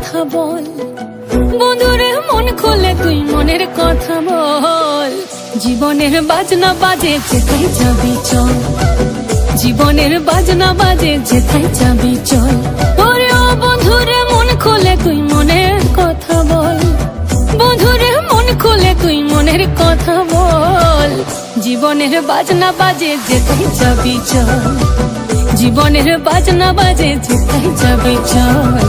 কথা বল, বন্ধুরে মন খুলে তুই মনের কথা বল। জীবনের বাজনা বাজে যেথায় যাবি চল, জীবনের বাজনা বাজে যেথায় যাবি চল। ওরে ও বন্ধুরে মন খুলে তুই মনের কথা বল, বন্ধুরে মন খুলে তুই মনের কথা বল। জীবনের বাজনা বাজে যেথায় যাবি চল, জীবনের বাজনা বাজে যেথায় যাবি চল।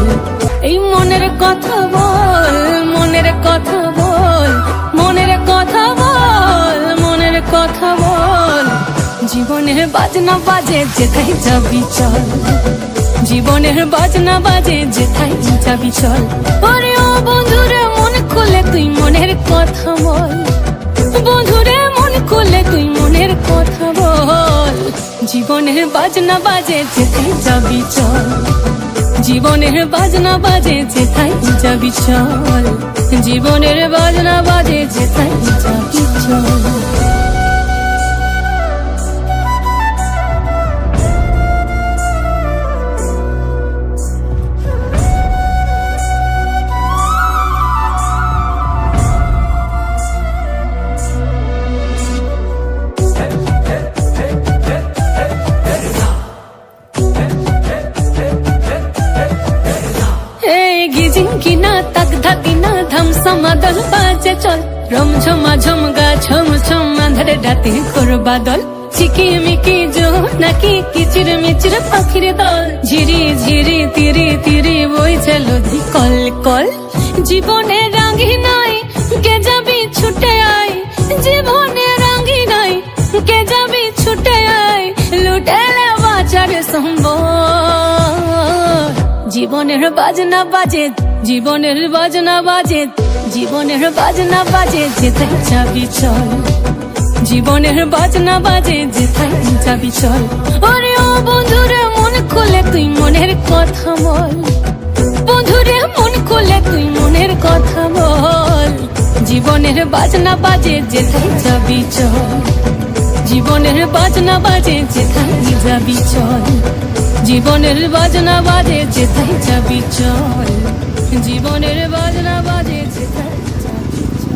এই মনের কথা বল, মনের কথা বল, মনের কথা বল, মনের কথা বল। জীবনের বাজনা বাজে যেথায় যাবি চল, জীবনের বাজনা বাজে যেথায় যাবি চল। ওরে ও বন্ধুরে মন খুলে তুই মনের কথা বল, বন্ধুরে মন খুলে তুই মনের কথা বল। জীবনের বাজনা বাজে যেথায় যাবি চল, জীবনের বাজনা বাজে যেথায় যাবি চল, জীবনের বাজনা বাজে যেথায় যাবি চল। কিনা তাক ধাকিনা ধাম সমাদল বাজে চল, রম ঝমা ঝমগা ছম ছম আঁধারে রাতে করবা দল। ঝিকিমিকি জো নাকি কিচির মিচির পাখির দল, ঝিরি ঝিরি তিরি তিরি বইছে নদী কল কল। জীবনে রাঙি নাই কে যাবি ছুটে আয়, জীবনে রাঙি নাই কে যাবি ছুটে আয়। লুটেলে বাঁচার সম্বল, জীবনের বাজনা বাজে, জীবনের বাজনা বাজে, জীবনের বাজনা বাজে যেথায় যাবি চল, জীবনের বাজনা বাজে যেথায় যাবি চল। ওরে ও বন্ধুরে মন খুলে তুই মনের কথা বল, বন্ধুরে মন খুলে তুই মনের কথা বল। জীবনের বাজনা বাজে যেথায় যাবি চল, জীবনের বাজনা বাজে যেথায় যাবি চল, জীবনের বাজনা বাজে যেথায় যাবি চল, জীবনের বাজনা বাজে যেথায় যাবি চল।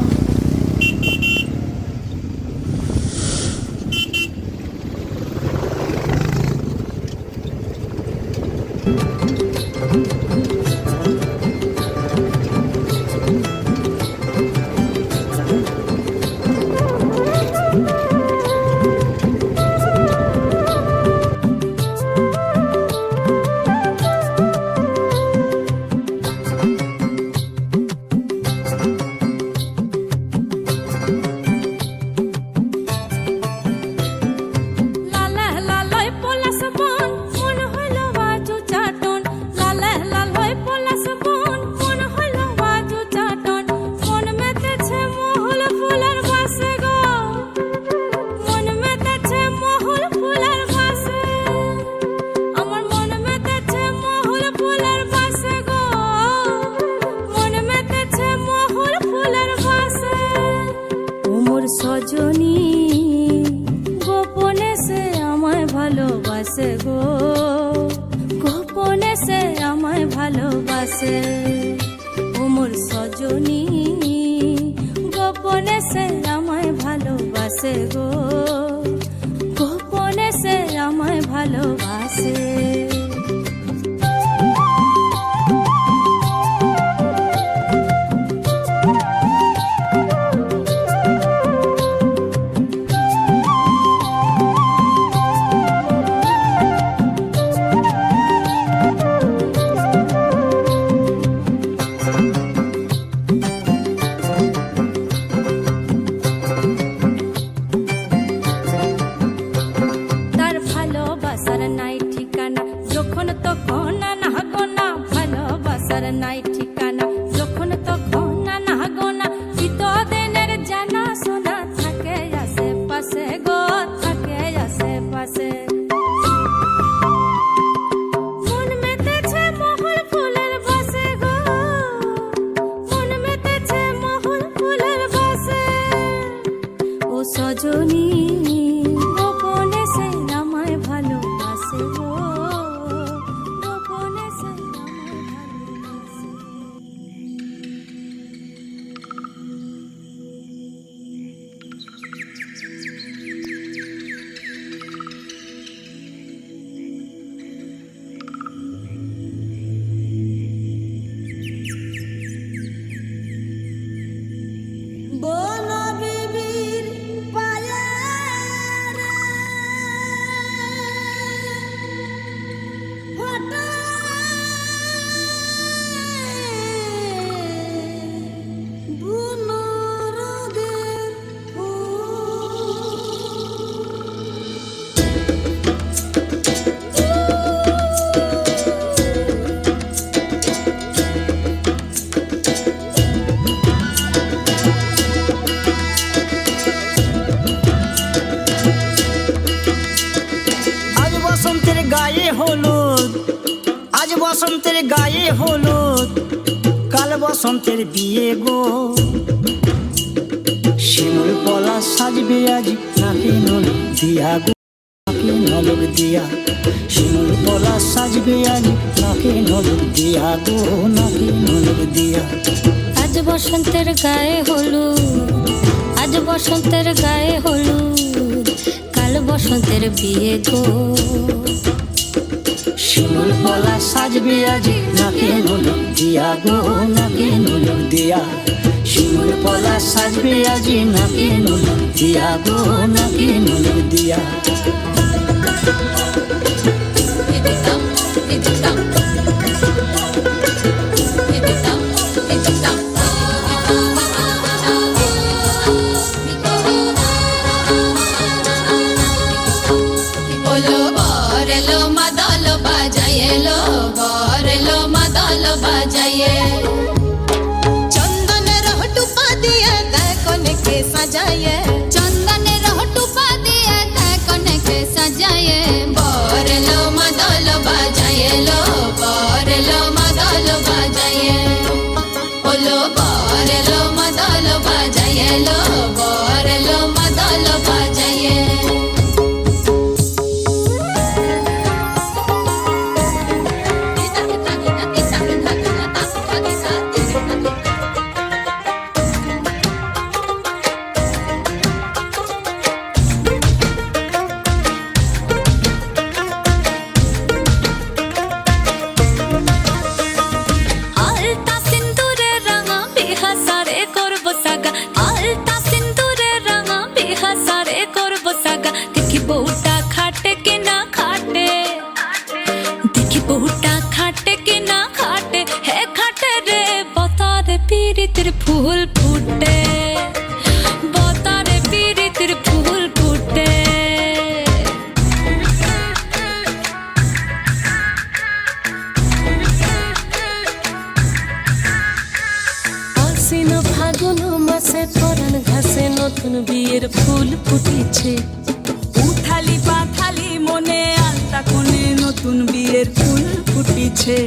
সজনী গোপনে সে আমায় ভালোবাসে গো, গোপনে সে আমায় ভালোবাসে। ও মোর সজনী গোপনে সে আমায় ভালোবাসে গো, গোপনে সে আমায় ভালোবাসে। নাই ঠিকানা, যখন তখন না গোনা, চিতদিনের জানা শোনা থাকে আশেপাশে গো, থাকে আশেপাশে। মন মেতেছে মহল ফুলের বাসে গো, মন মেতেছে মহল ফুলের বাসে। ও সজনী গোপনে সে আমায় ভালোবাসে গো, গোপনে সে আমায় ভালোবাসে। হলুদ, আজ বসন্তের গায়ে হলুদ, কাল বসন্তের বিয়ে গো। শিমুল পলা সাজবে আজ নাকে নলক দিয়া গো, নাকে নলক দিয়া। শিমুল পলা সাজবে আজ নাকে নলক দিয়া গো, নাকে নলক দিয়া। আজ বসন্তের গায়ে হলুদ, আজ বসন্তের গায়ে হলুদ, কাল বসন্তের বিয়ে গো। শিমুল পলা সাজবে আজ নাকে নলক দিয়া গো, নাকে নলক দিয়া। শিমুল পলা সাজবে আজ নাকে নলক দিয়া গো, নাকে নলক দিয়া। এলো মাদল বাজায়, এলো বর এলো মাদল বাজায়। চন্দনের টুপা দিয়ে দেয় কনেকে সাজায়, চন্দনের টুপা দিয়ে দেয় কনেকে সাজায়। বর এলো মাদল বাজায়, এলো বর এলো মাদল বাজায়। ওলো বর এলো মাদল বাজায়, এলো বর এলো মাদল বাজায়। আলতা সিন্দুরে রাঙা বেহাসারে করব সাগা, আলতা সিন্দুরে রাঙা বেহাসারে করব সাগা। দেখি বউটা খাটে কি না খাটে, দেখি বউটা খাটে কি না খাটে। হে খাটে রে বতারে পীড়িতের ফুল ফুটে, বতারে পীড়িতের ফুল ফুটে। আশ্বিন ফাগুন মাসে পরাণ ঘাসে নতুন বিয়ের ফুল ফুটেছে। উথালি পাথালি মনে আলতা কোণে নতুন বিয়ের ফুল ফুটিছে।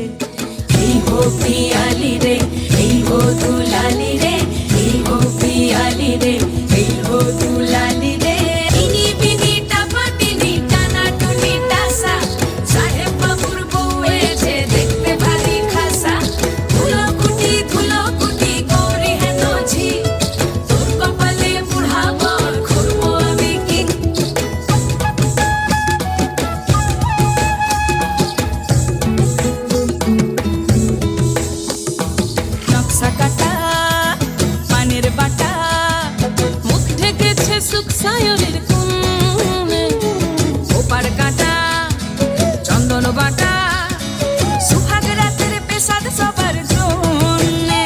এই হো পিয়ালি রে, এই হো দুলালি রে, এই হো পিয়ালি রে, এই হো দুলালি রে। ইনি বিনি টাপা টিনি টানা টুনি টাসা, সাহেব বাবুর বউ এসে দেখতে ভারী খাসা। ধুলো কুটি গৌরী হেন ঝি, তোর কপালে বুড়া বর করবো আমি কি। নকশা কাটা পানের বাটা, মুখ ঢেকেছে সুখ সায়রের কোণে। ওপার কাটা চন্দন বাটা, সুহাগ রাতের পেশাদ সবার জন্যে।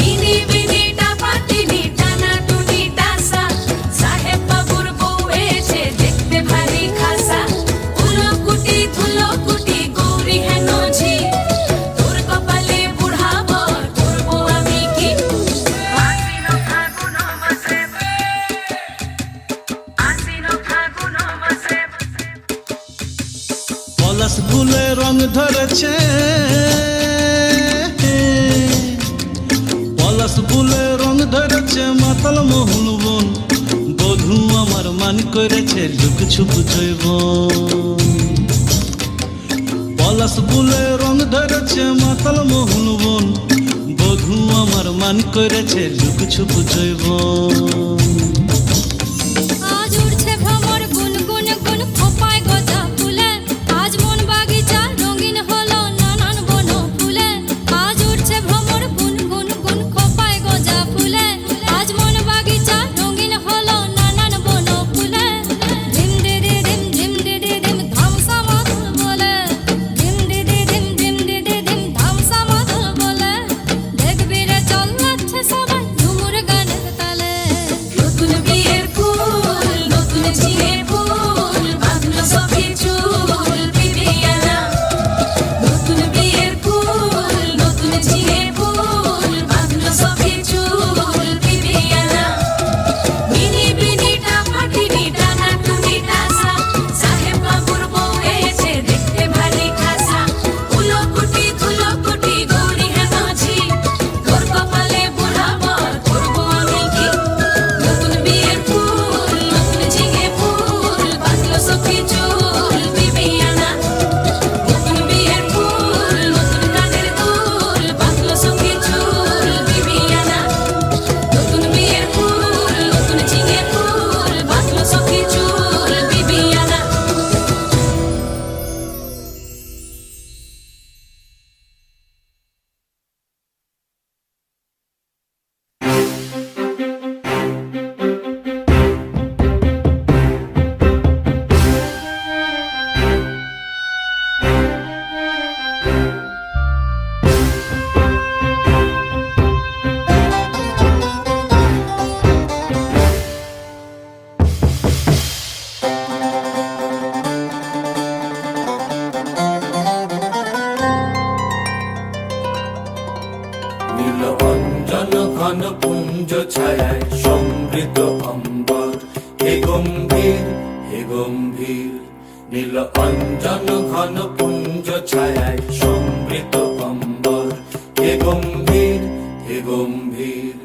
ইনি বিনি টাপা টিনি টানা টুনি টাসা, সাহেব বাবুর বউ এসে দেখতে ভারী খাসা। ধুলো কুটি গৌরী হেন ঝি, তোর কপালে বুড়া বর করবো আমি কি। পলাশ ফুলে রং ধরেছে, পলাশ ফুলে রং ধরেছে মাতাল মোহন বন। বধূ আমার মান করেছে লুক ছুপ জৈবন। পলাশ ফুলে রং ধরেছে মাতাল মোহন বন। বধূ আমার মান করেছে লুক ছুপ জৈবন। আজ উড়ছে ভ্রমর গুন গুন গুন খোপায় গজা ফুলে, আজ মন বাগিচা রঙিন হলো নানান বন ফুলে। আজ উড়ছে ভ্রমর গুন গুন গুন খোপায় গজা ফুলে, আজ মন বাগিচা রঙিন হলো নানান বন ফুলে। ধিম দিদি ধিম ধিম দিদি ধিম ধামসা মাদল বলে, ধিম দিদি ধিম ধিম দিদি ধিম ধামসা মাদল বলে। দেখবি রে চল যাচ্ছে সবাই ঝুমুর গানের তালে। নতুন গম্ভীর হে গম্ভীর নীল অঞ্জন ঘন পুঞ্জ ছায়ায় সমৃত অম্বর হে গম্ভীর হে গম্ভীর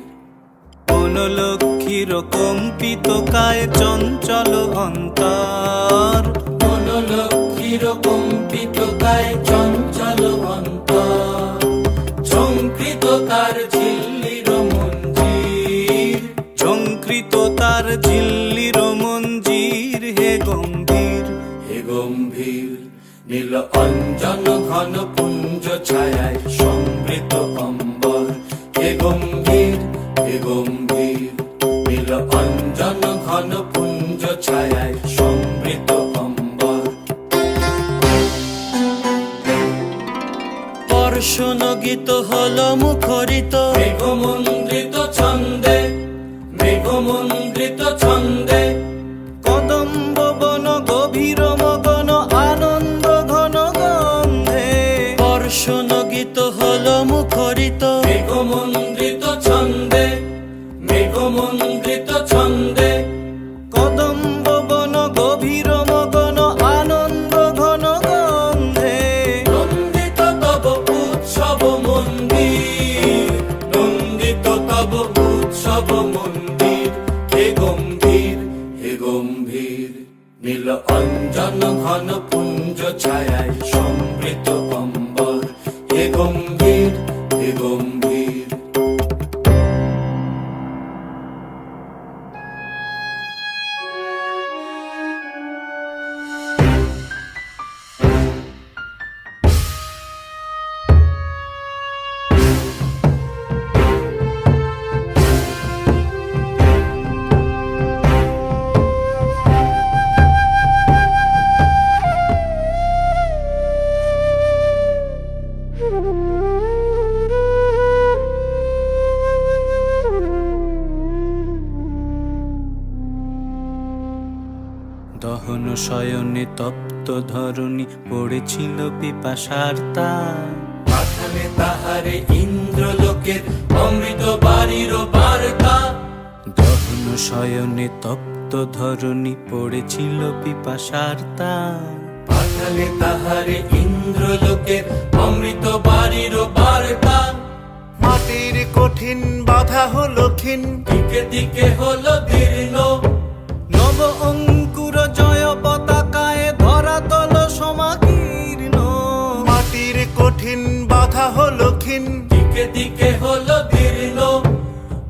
কোন লক্ষ্মীর কম্পিত কায় চঞ্চল অন্তর কোন লক্ষ্মীর কম্পিত কায় চঞ্চল অন্তর ঝঙ্কৃত তার ঝিল্লির মঞ্জির ঝঙ্কৃত তার ঝিল্লির মঞ্জির হে গম্ভীর হে গম্ভীর নীল অঞ্জন ঘন পুঞ্জ ছায়ায় সমৃত অম্বর হে গম্ভীর হে গম্ভীর নীল অঞ্জন ঘন পুঞ্জ ছায়ায় সমৃত অম্বর বর্ষণ গীত হল মুখরিত মেঘমন্দ্রিত ছন্দে মেঘমন্দ্রিত ছন্দে কদম্ব বন গভীর মগন আনন্দ ঘন গন্ধে বর্ষণ গীত হল মুখরিত মেঘমন্দ্রিত ছন্দে মেঘমন্দ্রিত ছন্দে কদম্ব বন গভীর মগন আনন্দ ঘন গন্ধে নন্দিত তব উৎসব মন্দির নন্দিত তব উৎসব মন্দির হে গম্ভীর হে গম্ভীর নীল অঞ্জন ঘন পুঞ্জ ছায়ায় সমৃত অম্বর হে গম্ভীর হে গম্ভীর দহন শয়নে তপ্ত ধরণী পড়েছিল পিপাসার তার পাঠালে তাহারে ইন্দ্রলোকের অমৃত বাড়ির বার্তা দহন শয়নে তপ্ত ধরণী পড়েছিল পিপাসার তার পাঠালে তাহারে ইন্দ্রলোকের অমৃত বাড়ির বার্তা মাটির কঠিন বাধা হলো ক্ষীণ দিকে দিকে হলো দীর্ণ নব অঙ্কুর জয় পতাকায় ধরাতল সমাকীর্ণ মাটির কঠিন বাধা হলো ক্ষীণ দিকে দিকে হলো দীর্ণ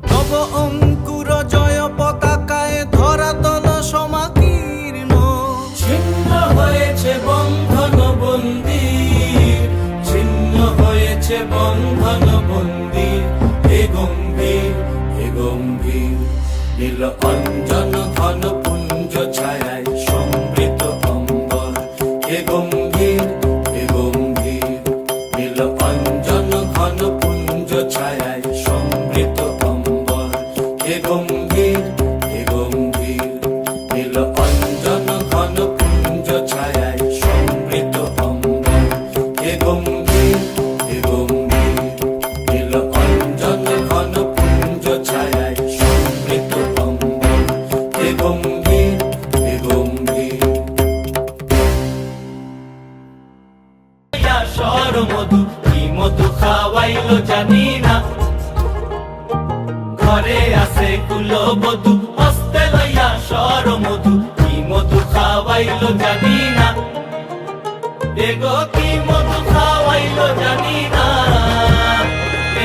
নব অঙ্কুর জয় পতাকায় ধরাতল সমাকীর্ণ ছিন্ন হয়েছে বন্ধন বন্দির ছিন্ন হয়েছে বন্ধন বন্দির হে গম্ভীর হে গম্ভীর নীল অঞ্জন ঘন পুঞ্জ ছায়ায় সমৃত অম্বর হে গম্ভীর হে গম্ভীর নীল অঞ্জন ঘন পুঞ্জ ছায়ায় সমৃত অম্বর হে গম্ভীর হে গম্ভীর নীল অঞ্জন ঘন পুঞ্জ ছায়ায় সমৃত অম্বর হে গম্ভীর হে গম্ভীর নীল অঞ্জন ঘন পুঞ্জ ছায়ায় সমৃত অম্বর হে গম্ভীর হে গম্ভীর সর মধু কি মধু খাওয়াইলো জানি না ঘরে আছে কুলো বধু হস্তে লইয়া সর মধু কি মধু খাওয়াইলো জানি না এগো কি মধু খাওয়াইলো জানি না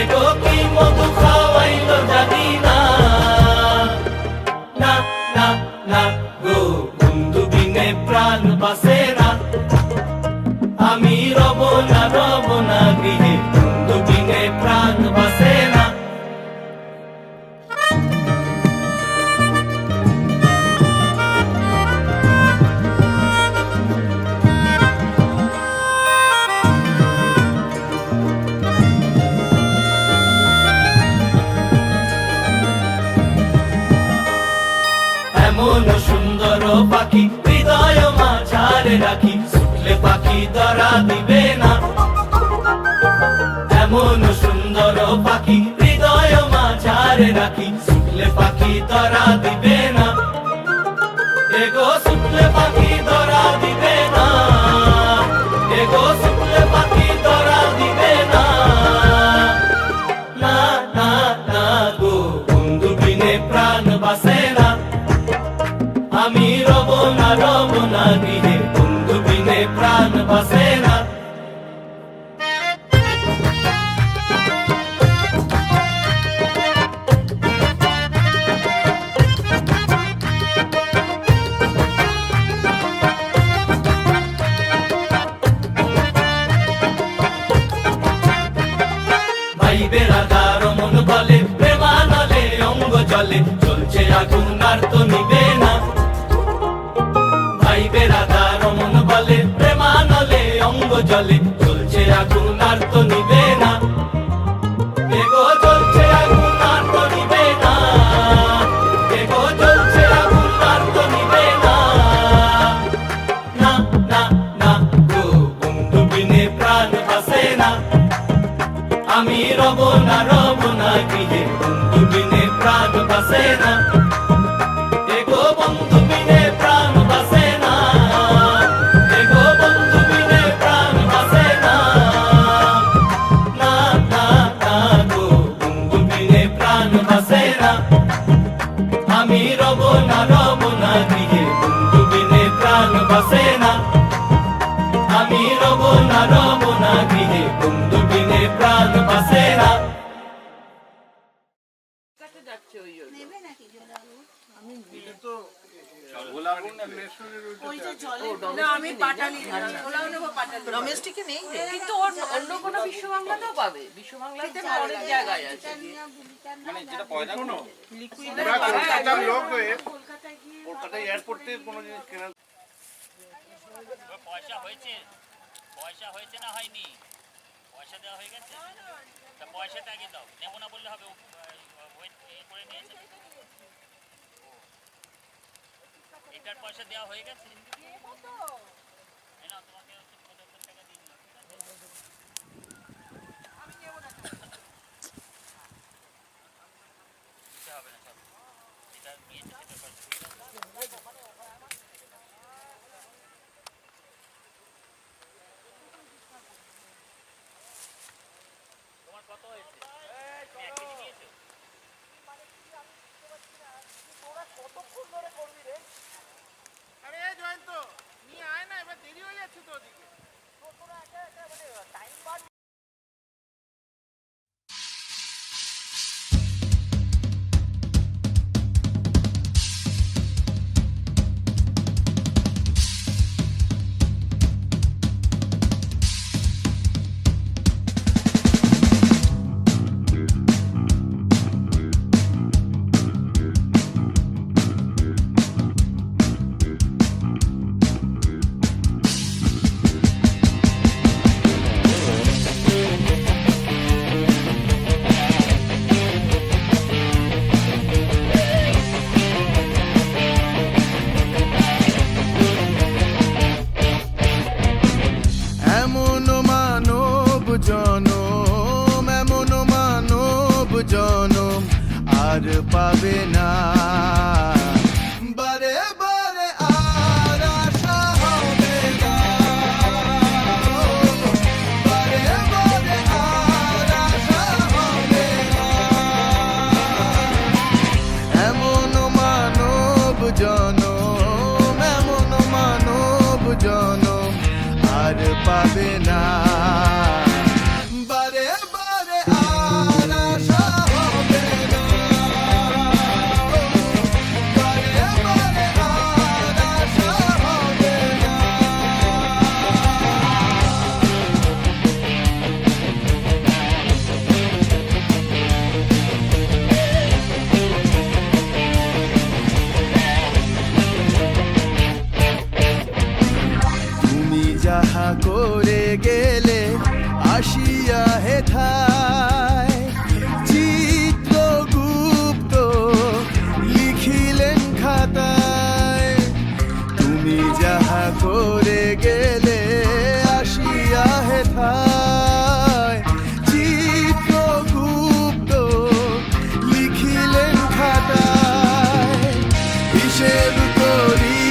এগো কি মধু খাওয়াইলো জানি না না না না গো বন্ধু বিনে প্রাণ বাসে না আমি রব না গৃহে বন্ধু বিনে প্রাণ বাসে না এমন সুন্দর পাখি হৃদয় মাঝারে রাখি ছুটলে পাখি ধরা দিবে না এমন সুন্দর পাখি হৃদয় মাঝারে রাখি ছুটলে পাখি ধরা দিবে না এগো শুকলে পাখি ধরা দিবে না, এগো শুকলে পাখি ধরা দিবে না, না না না গো বন্ধু বিনে প্রাণ বাসে না, আমি রব না গৃহে বন্ধু বিনে প্রাণ বাসে না। ভাই বেড়াদার মন বলে প্রেমানলে অঙ্গ জলে চলছে আগুন আর তো নিবে না, ভাই বেড়াদার মন বলে প্রেমানলে অঙ্গ জলে চলছে আগুন আর তো নিবে না, এগো চলছে আগুন আর তো নিবে না, এগো চলছে আগুন আর তো নিবে না, না না না গো বন্ধু বিনে প্রাণ বাসে না, আমি রব না গৃহে বন্ধু বিনে প্রাণ বাসে না, এগো বন্ধু বিনে প্রাণ বাসে না, এগো বন্ধু বিনে প্রাণ বাসে না, না না না গো বন্ধু বিনে প্রাণ বাসে না, আমি রব না গৃহে বন্ধু বিনে প্রাণ বাসে না, আমি রব না গৃহে বন্ধু বিনে প্রাণ বাসে না। ডোমেস্টিকে নেই রে, কিন্তু ওর অন্য কোনো বিশ্ব বাংলাতেও পাবে, বিশ্ব বাংলাতে অনেক জায়গায় আছে। মানে যেটা পয়দা কোনো কলকাতায় এয়ারপোর্ট থেকে কোনো জিনিস কেনা পয়সা হয়েছে না হয়নি? পয়সা দেওয়া হয়ে গেছে, তা পয়সাটা আগে দাও, নেবো না বললে হবে, ওয়েট করে নিয়েছে, এটার পয়সা দেওয়া হয়ে গেছে, না তোমাকে 75 টাকা দিয়ে দিলাম, দিতে হবে না, সব এটা নিয়েছে, তোমার কত হয়েছে? তুমি 1 কেজি নিয়েছো? আরে জয়ন্ত নিয়ে আয় না, এবার দেরি হয়ে যাচ্ছে তো ওদিকে। জনম আর পাবে না, বারে বারে আর আশা হবে না, বারে বারে আর আশা হবে না, এমন মানব জনম, এমন মানব জনম আর পাবে না। যাহা করে গেলে আসিয়া হেথায়, চিত্রগুপ্ত লিখিলেন খাতায়। তুমি যাহা করে গেলে আসিয়া হেথায়, চিত্রগুপ্ত লিখিলেন খাতায়। হিসেব করি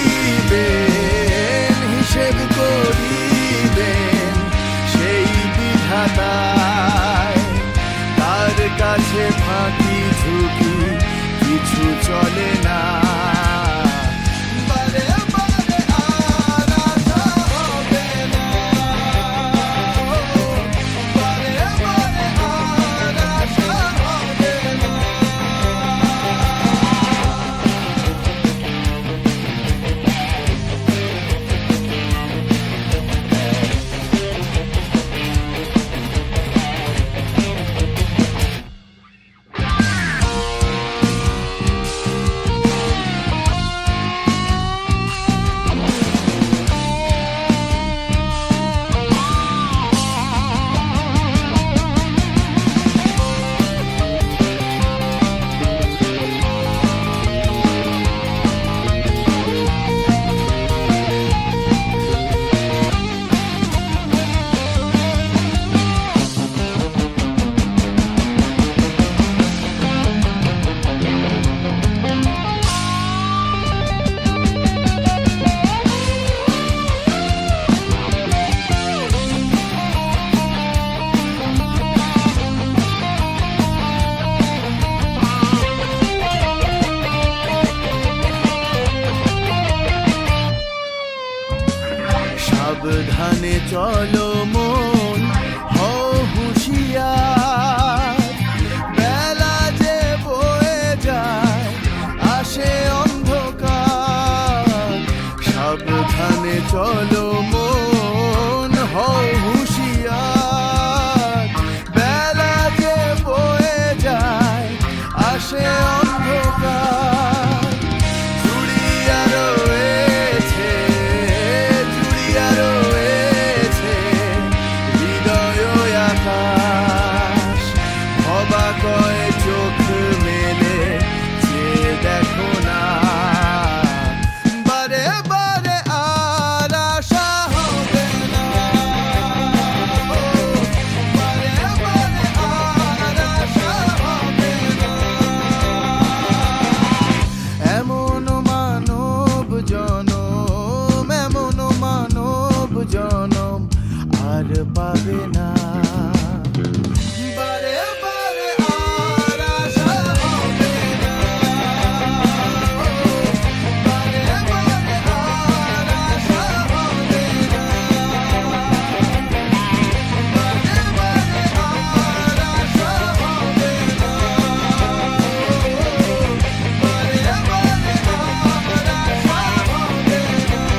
সাবধানে চলো মন হও হুঁশিয়ার বেলা যে বয়ে যায় আসে অন্ধকার সাবধানে চলো মন হও হুঁশিয়ার বেলা যে বয়ে যায় আসে অন্ধকার জুড়িয়া রয়েছে হৃদয় আকাশ অবাক হয় চোখ মেলে যে দেখো না বারে বারে আর আশা হবে না বারে বারে আর আশা হবে না এমন মানব জনম আর পাবে না বারে বারে আর আশা হবে না বারে বারে আর আশা হবে না বারে বারে আর আশা হবে না বারে বারে আর আশা হবে না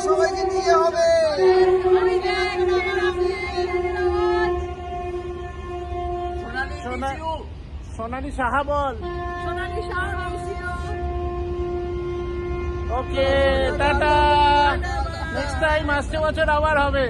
সবাইকে দিয়ে হবে সোনালি সাহা বল ওকে টাটা নেক্সট টাইম আসছে বছর আবার হবে